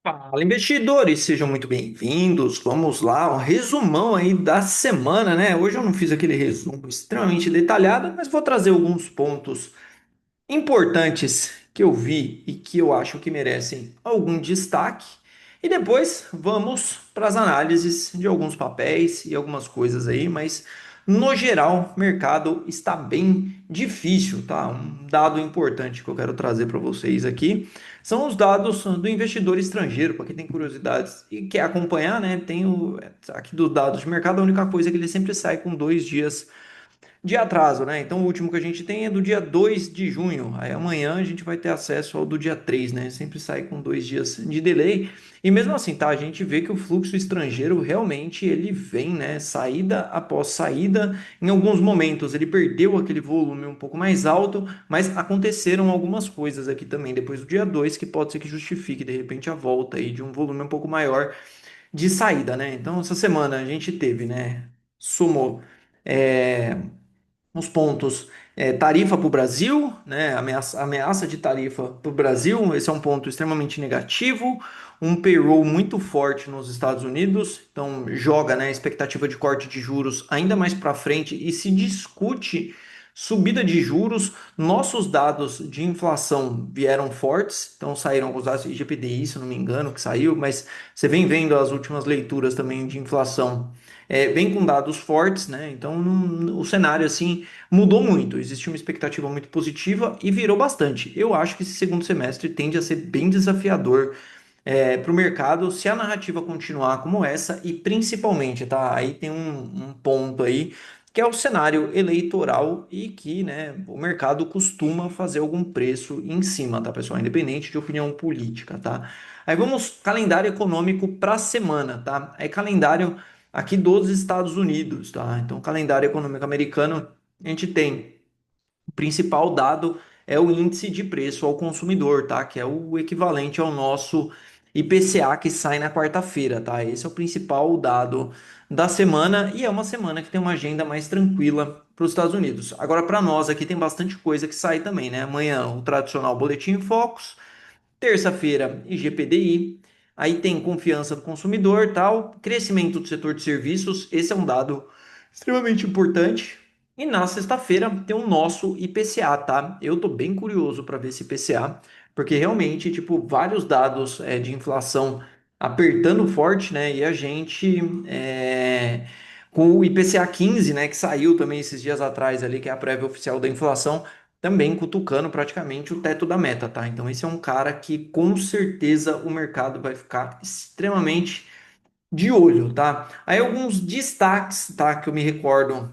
Fala, investidores, sejam muito bem-vindos. Vamos lá, um resumão aí da semana, né? Hoje eu não fiz aquele resumo extremamente detalhado, mas vou trazer alguns pontos importantes que eu vi e que eu acho que merecem algum destaque. E depois vamos para as análises de alguns papéis e algumas coisas aí, mas no geral, o mercado está bem difícil, tá? Um dado importante que eu quero trazer para vocês aqui são os dados do investidor estrangeiro, para quem tem curiosidades e quer acompanhar, né? Tem aqui dos dados de mercado, a única coisa é que ele sempre sai com 2 dias de atraso, né? Então o último que a gente tem é do dia 2 de junho. Aí amanhã a gente vai ter acesso ao do dia 3, né? Sempre sai com 2 dias de delay. E mesmo assim, tá? A gente vê que o fluxo estrangeiro realmente ele vem, né? Saída após saída. Em alguns momentos ele perdeu aquele volume um pouco mais alto, mas aconteceram algumas coisas aqui também depois do dia 2 que pode ser que justifique de repente a volta aí de um volume um pouco maior de saída, né? Então essa semana a gente teve, né? Sumou. É, os pontos tarifa para o Brasil, né, ameaça de tarifa para o Brasil, esse é um ponto extremamente negativo, um payroll muito forte nos Estados Unidos, então joga, né, a expectativa de corte de juros ainda mais para frente e se discute subida de juros. Nossos dados de inflação vieram fortes, então saíram alguns dados de IGPDI, se não me engano, que saiu, mas você vem vendo as últimas leituras também de inflação, vem com dados fortes, né? Então o cenário assim mudou muito. Existia uma expectativa muito positiva e virou bastante. Eu acho que esse segundo semestre tende a ser bem desafiador para o mercado se a narrativa continuar como essa e principalmente, tá? Aí tem um ponto aí que é o cenário eleitoral e que, né, o mercado costuma fazer algum preço em cima, tá, pessoal? Independente de opinião política, tá? Aí vamos calendário econômico para a semana, tá? É calendário aqui dos Estados Unidos, tá? Então, calendário econômico americano, a gente tem o principal dado é o índice de preço ao consumidor, tá? Que é o equivalente ao nosso IPCA que sai na quarta-feira, tá? Esse é o principal dado da semana e é uma semana que tem uma agenda mais tranquila para os Estados Unidos. Agora, para nós aqui tem bastante coisa que sai também, né? Amanhã, o tradicional Boletim Focus, terça-feira, IGPDI, aí tem confiança do consumidor, tal, crescimento do setor de serviços, esse é um dado extremamente importante. E na sexta-feira tem o nosso IPCA, tá? Eu tô bem curioso para ver esse IPCA, porque realmente, tipo, vários dados de inflação apertando forte, né? E a gente com o IPCA 15, né, que saiu também esses dias atrás ali, que é a prévia oficial da inflação, também cutucando praticamente o teto da meta, tá? Então esse é um cara que com certeza o mercado vai ficar extremamente de olho, tá? Aí alguns destaques, tá, que eu me recordo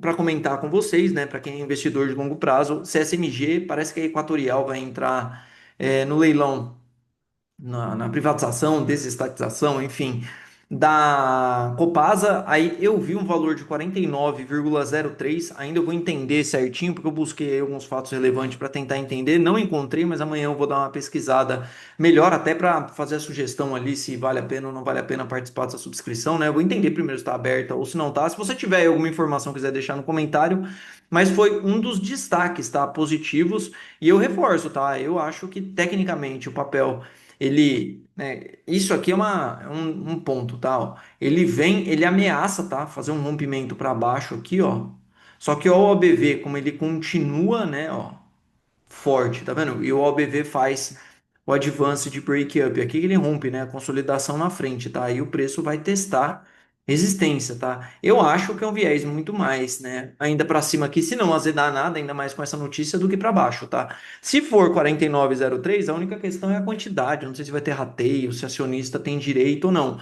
para comentar com vocês, né? Para quem é investidor de longo prazo, CSMG, parece que a Equatorial vai entrar no leilão, na privatização, desestatização, enfim, da Copasa. Aí eu vi um valor de 49,03. Ainda eu vou entender certinho, porque eu busquei alguns fatos relevantes para tentar entender. Não encontrei, mas amanhã eu vou dar uma pesquisada melhor, até para fazer a sugestão ali se vale a pena ou não vale a pena participar dessa subscrição, né? Eu vou entender primeiro se está aberta ou se não está. Se você tiver alguma informação, quiser deixar no comentário. Mas foi um dos destaques, tá? Positivos. E eu reforço, tá? Eu acho que tecnicamente o papel ele, né, isso aqui é um ponto, tá? Ó. Ele vem, ele ameaça, tá? Fazer um rompimento para baixo aqui, ó. Só que o OBV, como ele continua, né, ó, forte, tá vendo? E o OBV faz o advance de break-up. Aqui ele rompe, né? A consolidação na frente, tá? Aí o preço vai testar resistência, tá? Eu acho que é um viés muito mais, né? Ainda para cima aqui, se não azedar nada, ainda mais com essa notícia, do que para baixo, tá? Se for 49,03, a única questão é a quantidade. Eu não sei se vai ter rateio, se acionista tem direito ou não.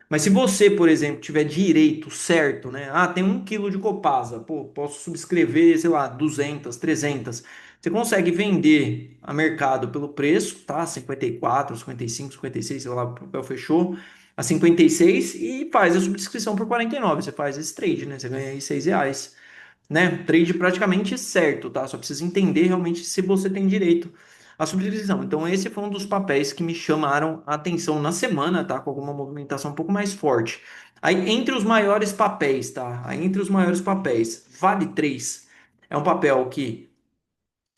Mas se você, por exemplo, tiver direito certo, né? Ah, tem 1 quilo de Copasa, pô, posso subscrever, sei lá, 200, 300. Você consegue vender a mercado pelo preço, tá? 54, 55, 56, sei lá, o papel fechou a 56 e faz a subscrição por 49. Você faz esse trade, né? Você ganha aí R$ 6, né? Trade praticamente certo, tá? Só precisa entender realmente se você tem direito à subscrição. Então, esse foi um dos papéis que me chamaram a atenção na semana, tá? Com alguma movimentação um pouco mais forte. Aí, entre os maiores papéis, tá? Aí, entre os maiores papéis, Vale 3 é um papel que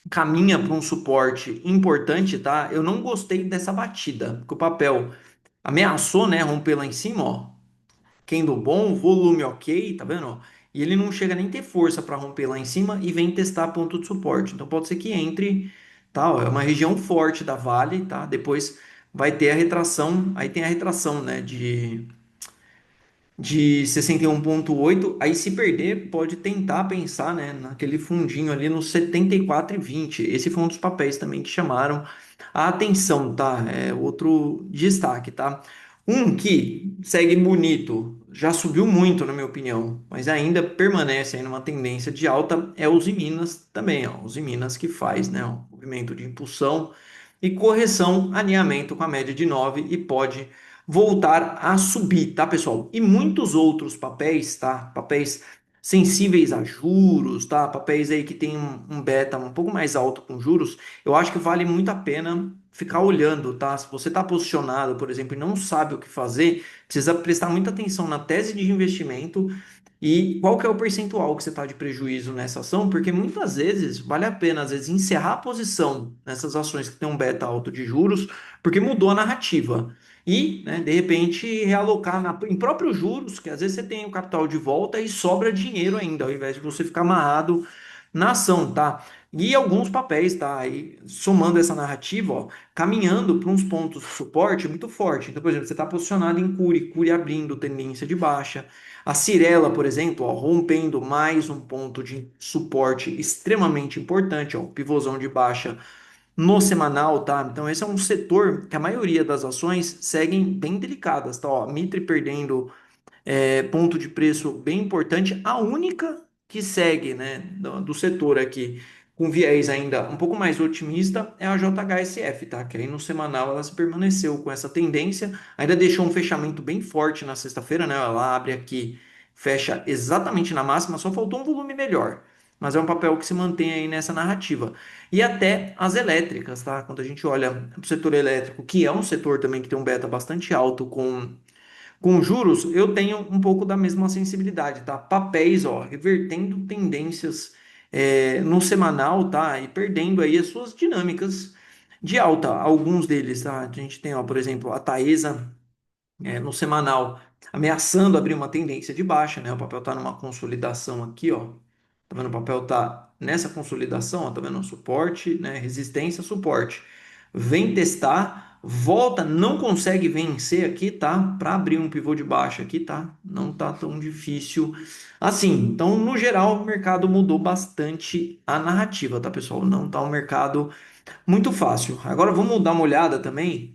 caminha para um suporte importante, tá? Eu não gostei dessa batida, porque o papel ameaçou, né, romper lá em cima, ó. Candle bom, volume ok, tá vendo? Ó? E ele não chega nem ter força para romper lá em cima e vem testar ponto de suporte. Então pode ser que entre, tá? Ó, é uma região forte da Vale, tá? Depois vai ter a retração, aí tem a retração, né, de 61,8. Aí se perder, pode tentar pensar, né, naquele fundinho ali no 74,20. Esse foi um dos papéis também que chamaram a atenção, tá? É outro destaque, tá? Um que segue bonito, já subiu muito, na minha opinião, mas ainda permanece aí numa tendência de alta, é os Minas também, ó. Os Minas que faz, né, um movimento de impulsão e correção, alinhamento com a média de 9 e pode voltar a subir, tá, pessoal? E muitos outros papéis, tá? Papéis sensíveis a juros, tá? Papéis aí que tem um beta um pouco mais alto com juros, eu acho que vale muito a pena ficar olhando, tá? Se você está posicionado, por exemplo, e não sabe o que fazer, precisa prestar muita atenção na tese de investimento e qual que é o percentual que você está de prejuízo nessa ação, porque muitas vezes vale a pena, às vezes, encerrar a posição nessas ações que tem um beta alto de juros, porque mudou a narrativa e, né, de repente, realocar em próprios juros, que às vezes você tem o capital de volta e sobra dinheiro ainda, ao invés de você ficar amarrado na ação, tá? E alguns papéis, tá? Aí, somando essa narrativa, ó, caminhando para uns pontos de suporte muito forte. Então, por exemplo, você está posicionado em Cury abrindo tendência de baixa. A Cirela, por exemplo, ó, rompendo mais um ponto de suporte extremamente importante, ó, pivôzão de baixa no semanal, tá? Então esse é um setor que a maioria das ações seguem bem delicadas, tá? Ó, Mitre perdendo ponto de preço bem importante, a única que segue, né, do setor aqui com viés ainda um pouco mais otimista é a JHSF, tá? Que aí no semanal ela se permaneceu com essa tendência, ainda deixou um fechamento bem forte na sexta-feira, né? Ela abre aqui, fecha exatamente na máxima, só faltou um volume melhor. Mas é um papel que se mantém aí nessa narrativa. E até as elétricas, tá? Quando a gente olha para o setor elétrico, que é um setor também que tem um beta bastante alto com juros, eu tenho um pouco da mesma sensibilidade, tá? Papéis, ó, revertendo tendências no semanal, tá? E perdendo aí as suas dinâmicas de alta. Alguns deles, tá? A gente tem, ó, por exemplo, a Taesa no semanal ameaçando abrir uma tendência de baixa, né? O papel tá numa consolidação aqui, ó. Tá vendo? O papel tá nessa consolidação, ó, tá vendo? Suporte, né? Resistência, suporte. Vem testar, volta, não consegue vencer aqui, tá? Para abrir um pivô de baixa aqui, tá? Não tá tão difícil assim. Então, no geral, o mercado mudou bastante a narrativa, tá, pessoal? Não tá um mercado muito fácil. Agora vamos dar uma olhada também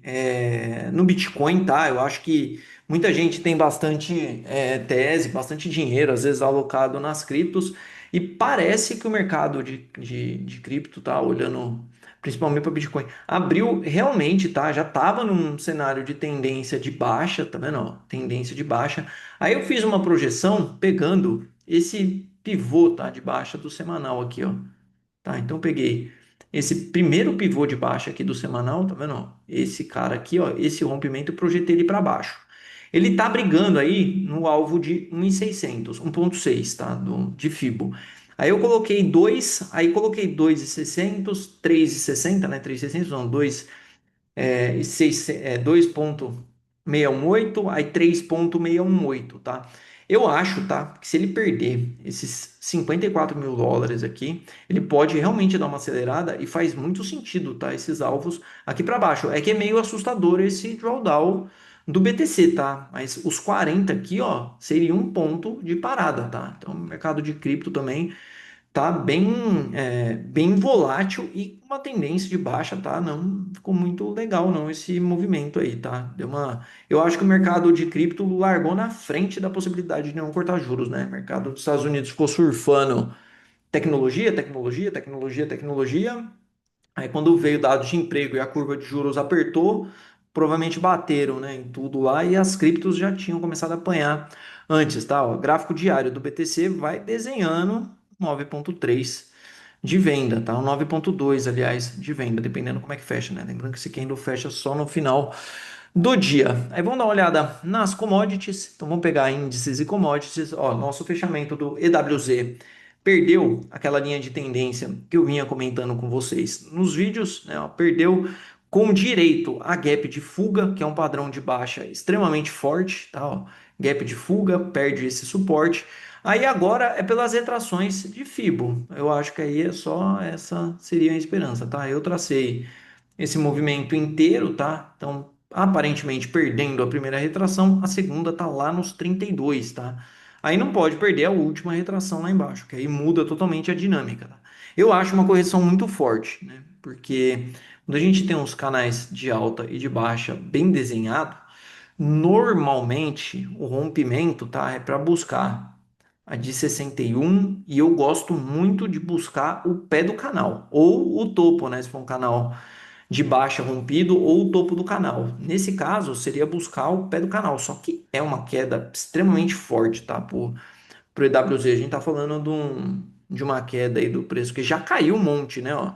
no Bitcoin, tá? Eu acho que muita gente tem bastante tese, bastante dinheiro, às vezes alocado nas criptos, e parece que o mercado de cripto, tá? Olhando principalmente para Bitcoin, abriu realmente, tá? Já estava num cenário de tendência de baixa, tá vendo? Ó, tendência de baixa. Aí eu fiz uma projeção pegando esse pivô, tá? De baixa do semanal aqui, ó. Tá, então eu peguei esse primeiro pivô de baixa aqui do semanal, tá vendo? Ó? Esse cara aqui, ó, esse rompimento, eu projetei ele para baixo. Ele tá brigando aí no alvo de 1.600, 1.6, tá? De Fibo. Aí eu coloquei 2, aí coloquei 2.600, 3.60, né? 3.600 não, 2 2,618, aí 3,618, tá? Eu acho, tá, que se ele perder esses 54 mil dólares aqui, ele pode realmente dar uma acelerada e faz muito sentido, tá? Esses alvos aqui para baixo. É que é meio assustador esse drawdown do BTC, tá? Mas os 40 aqui, ó, seria um ponto de parada, tá? Então, o mercado de cripto também tá bem volátil e com uma tendência de baixa, tá? Não ficou muito legal, não, esse movimento aí, tá? Eu acho que o mercado de cripto largou na frente da possibilidade de não cortar juros, né? O mercado dos Estados Unidos ficou surfando tecnologia, tecnologia, tecnologia, tecnologia. Aí quando veio dados de emprego e a curva de juros apertou, provavelmente bateram, né, em tudo lá e as criptos já tinham começado a apanhar antes, tá? Ó, gráfico diário do BTC vai desenhando 9,3 de venda, tá? 9,2, aliás, de venda, dependendo como é que fecha, né? Lembrando que esse candle fecha só no final do dia. Aí vamos dar uma olhada nas commodities. Então vamos pegar índices e commodities. Ó, nosso fechamento do EWZ perdeu aquela linha de tendência que eu vinha comentando com vocês nos vídeos, né? Ó, perdeu com direito a gap de fuga, que é um padrão de baixa extremamente forte, tá? Ó, gap de fuga, perde esse suporte. Aí agora é pelas retrações de Fibo. Eu acho que aí é só essa seria a esperança, tá? Eu tracei esse movimento inteiro, tá? Então, aparentemente perdendo a primeira retração, a segunda tá lá nos 32, tá? Aí não pode perder a última retração lá embaixo, que aí muda totalmente a dinâmica, tá? Eu acho uma correção muito forte, né? Porque quando a gente tem uns canais de alta e de baixa bem desenhado, normalmente o rompimento, tá? É para buscar a de 61 e eu gosto muito de buscar o pé do canal ou o topo, né? Se for um canal de baixa rompido ou o topo do canal. Nesse caso, seria buscar o pé do canal, só que é uma queda extremamente forte, tá? Pro EWZ, a gente tá falando de uma queda aí do preço que já caiu um monte, né? Ó,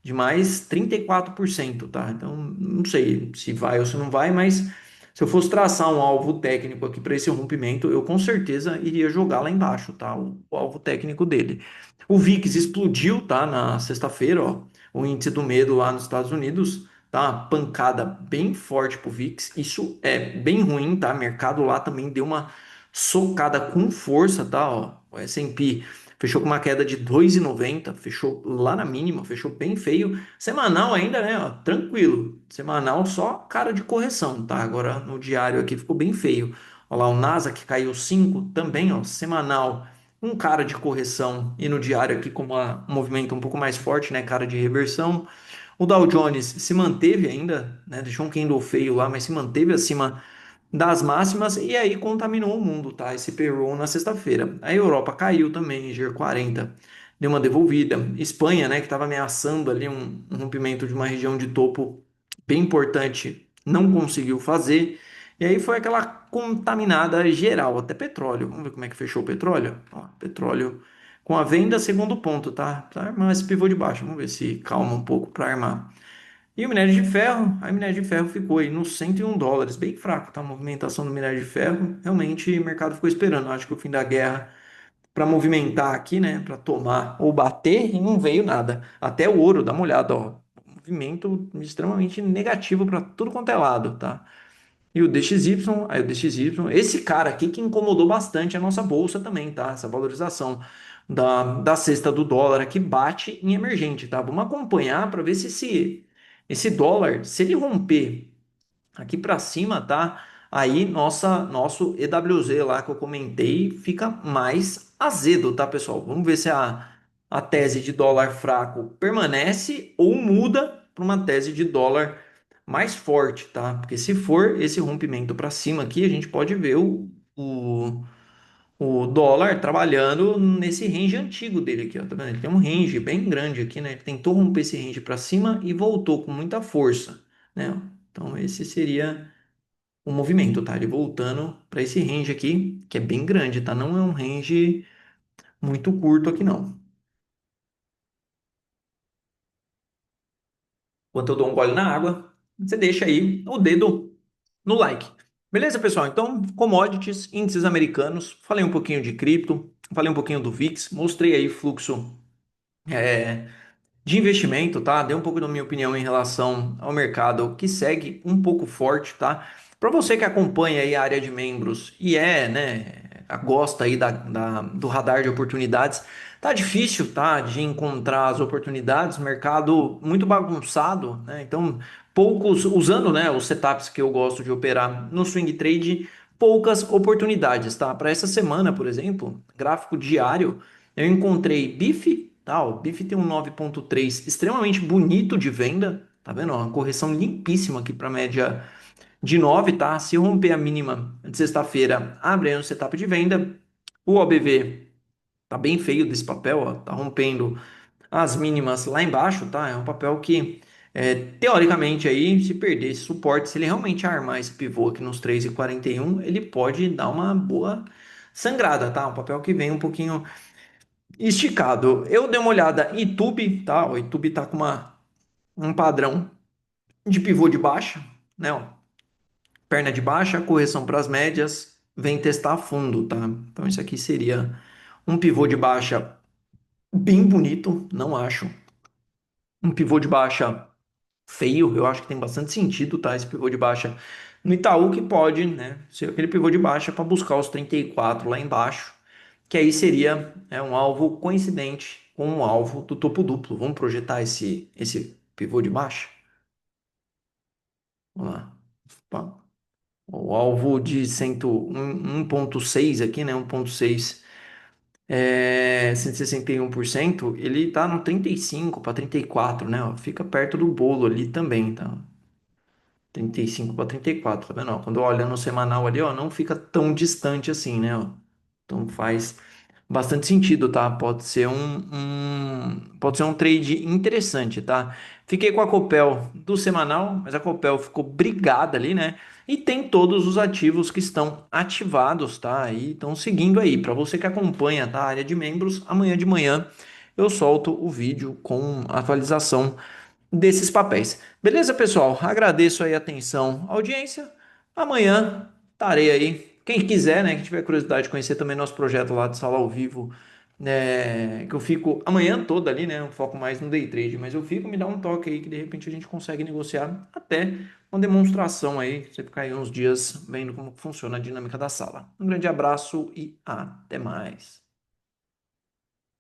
de mais 34%, tá? Então, não sei se vai ou se não vai, mas se eu fosse traçar um alvo técnico aqui para esse rompimento, eu com certeza iria jogar lá embaixo, tá? O alvo técnico dele. O VIX explodiu, tá? Na sexta-feira, ó. O índice do medo lá nos Estados Unidos, tá? Uma pancada bem forte pro VIX. Isso é bem ruim, tá? O mercado lá também deu uma socada com força, tá? Ó, o S&P fechou com uma queda de 2,90, fechou lá na mínima, fechou bem feio. Semanal ainda, né? Ó, tranquilo. Semanal só cara de correção, tá? Agora no diário aqui ficou bem feio. Olha lá, o Nasdaq caiu 5 também, ó, semanal. Um cara de correção e no diário aqui com um movimento um pouco mais forte, né? Cara de reversão. O Dow Jones se manteve ainda, né? Deixou um candle feio lá, mas se manteve acima das máximas e aí contaminou o mundo, tá? Esse payroll na sexta-feira. A Europa caiu também, G40 deu uma devolvida. Espanha, né, que estava ameaçando ali um rompimento de uma região de topo bem importante, não conseguiu fazer. E aí foi aquela contaminada geral, até petróleo. Vamos ver como é que fechou o petróleo? Ó, petróleo com a venda, segundo ponto, tá? Para armar esse pivô de baixo. Vamos ver se calma um pouco para armar. E o minério de ferro, a minério de ferro ficou aí nos US$ 101, bem fraco, tá? A movimentação do minério de ferro, realmente o mercado ficou esperando. Acho que o fim da guerra para movimentar aqui, né, para tomar ou bater, e não veio nada. Até o ouro, dá uma olhada, ó. Movimento extremamente negativo para tudo quanto é lado, tá? E o DXY, aí o DXY, esse cara aqui que incomodou bastante a nossa bolsa também, tá? Essa valorização da cesta do dólar que bate em emergente, tá? Vamos acompanhar para ver se esse dólar, se ele romper aqui para cima, tá? Aí nosso EWZ lá que eu comentei fica mais azedo, tá, pessoal? Vamos ver se a tese de dólar fraco permanece ou muda para uma tese de dólar mais forte, tá? Porque se for esse rompimento para cima aqui, a gente pode ver o dólar trabalhando nesse range antigo dele aqui, ó, tá vendo? Ele tem um range bem grande aqui, né? Ele tentou romper esse range para cima e voltou com muita força, né? Então esse seria o movimento, tá? Ele voltando para esse range aqui, que é bem grande, tá? Não é um range muito curto aqui, não. Enquanto eu dou um gole na água, você deixa aí o dedo no like. Beleza, pessoal? Então, commodities, índices americanos, falei um pouquinho de cripto, falei um pouquinho do VIX, mostrei aí fluxo de investimento, tá? Dei um pouco da minha opinião em relação ao mercado que segue um pouco forte, tá? Para você que acompanha aí a área de membros e né, gosta aí do radar de oportunidades, tá difícil, tá, de encontrar as oportunidades, mercado muito bagunçado, né? Então, poucos, usando, né, os setups que eu gosto de operar no swing trade, poucas oportunidades, tá? Para essa semana, por exemplo, gráfico diário, eu encontrei BIF, tá? O BIF tem um 9,3 extremamente bonito de venda, tá vendo? Ó, uma correção limpíssima aqui para média de 9, tá? Se romper a mínima de sexta-feira, abre aí um setup de venda. O OBV tá bem feio desse papel, ó, tá rompendo as mínimas lá embaixo, tá? É um papel que, teoricamente, aí, se perder esse suporte, se ele realmente armar esse pivô aqui nos 3,41, ele pode dar uma boa sangrada, tá? Um papel que vem um pouquinho esticado. Eu dei uma olhada em YouTube, tá? O YouTube tá com um padrão de pivô de baixa, né? Ó, perna de baixa, correção para as médias, vem testar a fundo, tá? Então isso aqui seria um pivô de baixa bem bonito, não acho um pivô de baixa feio, eu acho que tem bastante sentido, tá? Esse pivô de baixa no Itaú que pode, né, ser aquele pivô de baixa para buscar os 34 lá embaixo, que aí seria um alvo coincidente com o alvo do topo duplo. Vamos projetar esse pivô de baixa? Vamos lá. Opa. O alvo de 1.6 aqui, né? 1.6 161%, ele tá no 35 para 34, né? Ó, fica perto do bolo ali também, tá? 35 para 34, tá vendo? Ó, quando olha no semanal ali, ó, não fica tão distante assim, né? Ó. Então faz bastante sentido, tá? Pode ser um trade interessante, tá? Fiquei com a Copel do semanal, mas a Copel ficou brigada ali, né? E tem todos os ativos que estão ativados, tá? E estão seguindo aí. Para você que acompanha, tá? A área de membros, amanhã de manhã eu solto o vídeo com atualização desses papéis. Beleza, pessoal? Agradeço aí a atenção, a audiência. Amanhã estarei aí. Quem quiser, né, que tiver curiosidade de conhecer também nosso projeto lá de sala ao vivo, né, que eu fico amanhã toda ali, né, eu foco mais no day trade, mas eu fico, me dá um toque aí que de repente a gente consegue negociar até uma demonstração aí, você ficar aí uns dias vendo como funciona a dinâmica da sala. Um grande abraço e até mais.